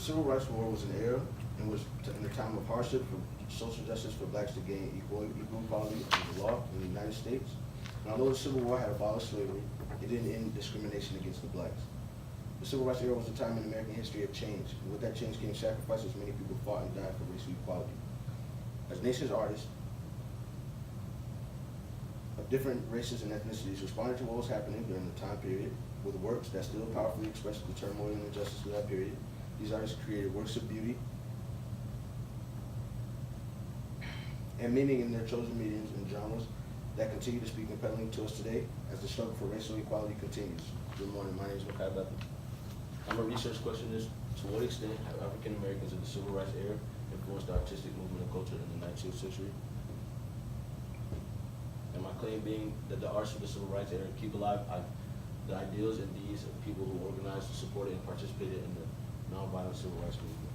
Civil Rights War was an era in which, in a time of hardship for social justice for blacks to gain equal equality under the law in the United States. And although the Civil War had abolished slavery, it didn't end discrimination against the blacks. The Civil Rights era was a time in American history of change, and with that change came sacrifices. Many people fought and died for racial equality. As nation's artists of different races and ethnicities responded to what was happening during the time period with works that still powerfully expressed the turmoil and injustice of that period. These artists created works of beauty and meaning in their chosen mediums and genres that continue to speak compellingly to us today as the struggle for racial equality continues. Good morning, my name is Mekhi B. My research question is, to what extent have African Americans in the Civil Rights era influenced the artistic movement and culture in the 19th century? And my claim being that the arts of the Civil Rights era keep alive the ideals and deeds of people who organized, supported, and participated in the nonviolent Civil Rights movement.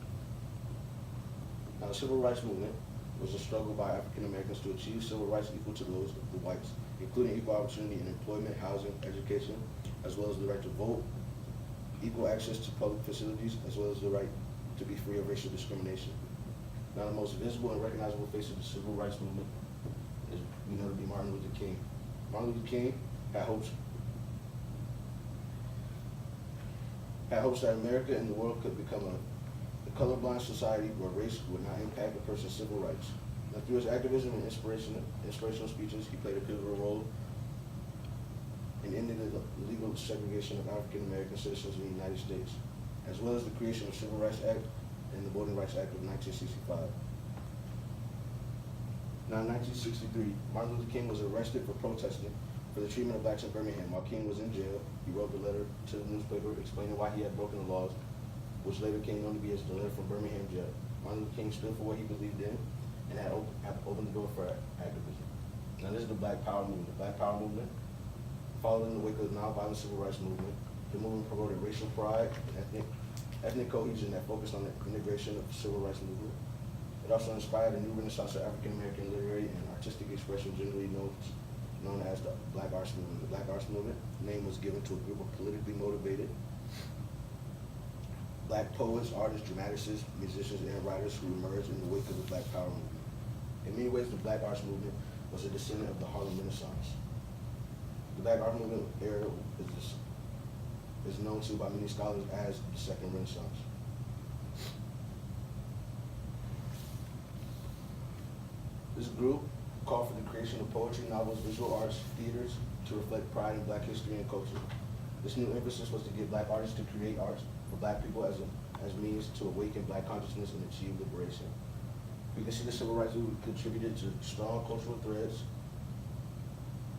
Now, the Civil Rights movement was a struggle by African Americans to achieve civil rights equal to those of the whites, including equal opportunity in employment, housing, education, as well as the right to vote, equal access to public facilities, as well as the right to be free of racial discrimination. Now, the most visible and recognizable face of the civil rights movement is, we know, to be Martin Luther King. Martin Luther King had hopes that America and the world could become a colorblind society where race would not impact a person's civil rights. Now, through his activism and inspirational speeches, he played a pivotal role in ending the legal segregation of African American citizens in the United States, as well as the creation of the Civil Rights Act and the Voting Rights Act of 1965. Now, in 1963, Martin Luther King was arrested for protesting for the treatment of blacks in Birmingham. While King was in jail, he wrote a letter to the newspaper explaining why he had broken the laws, which later came known to be as the letter from Birmingham jail. Martin Luther King stood for what he believed in and had opened the door for activism. Now, this is the Black Power movement. The Black Power movement followed in the wake of the nonviolent civil rights movement. The movement promoted racial pride and ethnic cohesion that focused on the integration of the civil rights movement. It also inspired a new renaissance of African American literary and artistic expression, generally known as the Black Arts Movement. The Black Arts Movement name was given to a group of politically motivated black poets, artists, dramatists, musicians, and writers who emerged in the wake of the Black Power movement. In many ways, the Black Arts Movement was a descendant of the Harlem Renaissance. The Black Art Movement era is known to by many scholars as the Second Renaissance. This group called for the creation of poetry, novels, visual arts, theaters to reflect pride in black history and culture. This new emphasis was to give black artists to create art for black people as means to awaken black consciousness and achieve liberation. We can see the civil rights movement contributed to strong cultural threads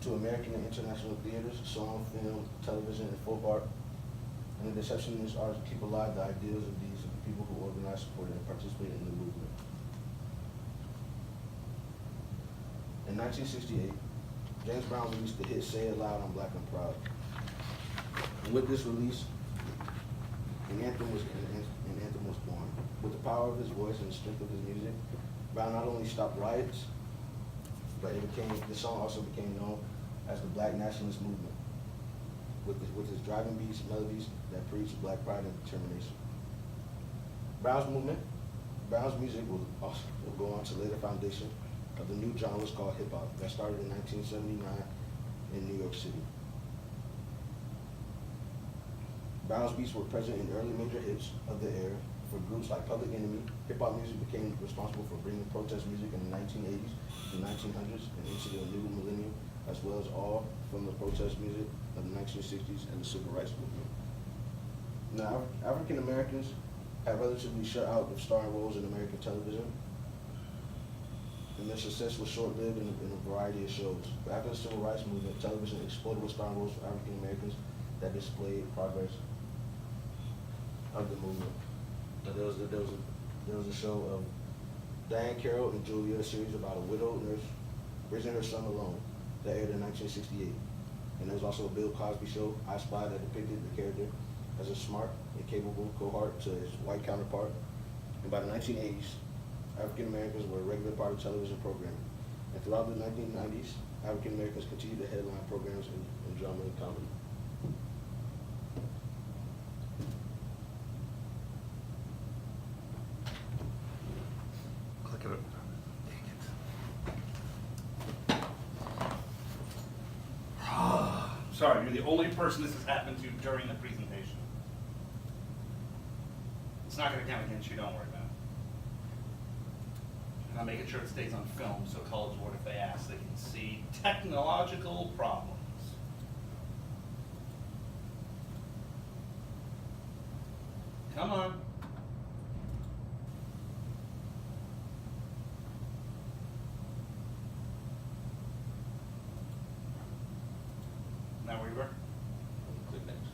to American and international theaters, song, film, television, and folk art. And the deception in this art to keep alive the ideals and deeds of the people who organized, supported, and participated in the movement. In 1968, James Brown released the hit Say It Loud, I'm Black and Proud. And with this release, an anthem was born. With the power of his voice and the strength of his music, Brown not only stopped riots, but the song also became known as the Black Nationalist Movement, with his driving beats, melodies that preach black pride and determination. Brown's music will go on to lay the foundation of the new genres called hip hop that started in 1979 in New York City. Brown's beats were present in early major hits of the era for groups like Public Enemy. Hip hop music became responsible for bringing protest music in the 1980s, the 1900s, and into the new millennium, as well as all from the protest music of the 1960s and the civil rights movement. Now, African Americans have relatively shut out of starring roles in American television, and their success was short-lived in a variety of shows. But after the civil rights movement, television exploded with starring roles for African Americans that displayed progress of the movement. Now, there was a show of Diane Carroll and Julia, a series about a widowed nurse raising her son alone, that aired in 1968. And there was also a Bill Cosby show, I Spy, that depicted the character as a smart and capable cohort to his white counterpart. And by the 1980s, African Americans were a regular part of television programming. And throughout the 1990s, African Americans continued to headline programs in drama and comedy. Sorry, you're the only person this has happened to during the presentation. It's not gonna count against you, don't worry about it. And I'm making sure it stays on film, so College Board, if they ask, they can see technological problems. Come on. Now where you were? Click next.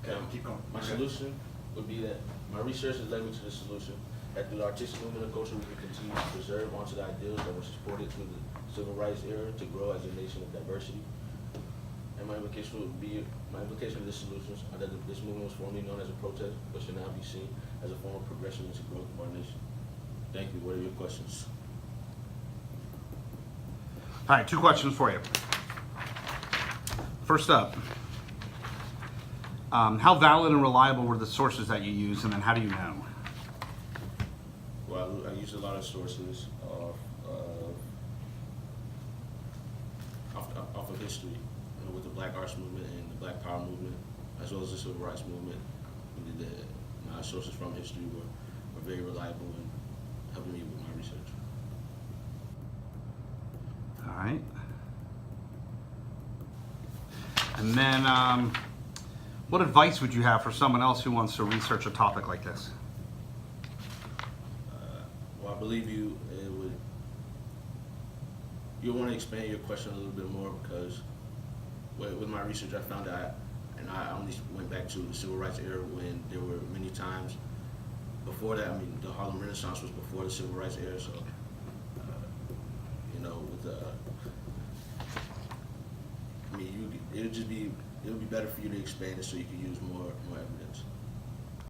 Okay, keep going. My Okay. solution would be that my research has led me to the solution that through the artistic movement and culture, we can continue to preserve onto the ideals that were supported through the civil rights era to grow as a nation of diversity. And my implication of this solutions are that this movement was formerly known as a protest, but should now be seen as a form of progression into growth of our nation. Thank you. What are your questions? All right, 2 questions for you. First up, how valid and reliable were the sources that you used, and then how do you know? Well, I used a lot of sources off of history, with the Black Arts Movement and the Black Power Movement, as well as the Civil Rights Movement. My sources from history were very reliable in helping me with my research. All right. And then, what advice would you have for someone else who wants to research a topic like this? Well, I believe you'll want to expand your question a little bit more, because with my research I found that I only went back to the Civil Rights era when there were many times before that. I mean, the Harlem Renaissance was before the Civil Rights era, so it'll be better for you to expand it so you can use more evidence.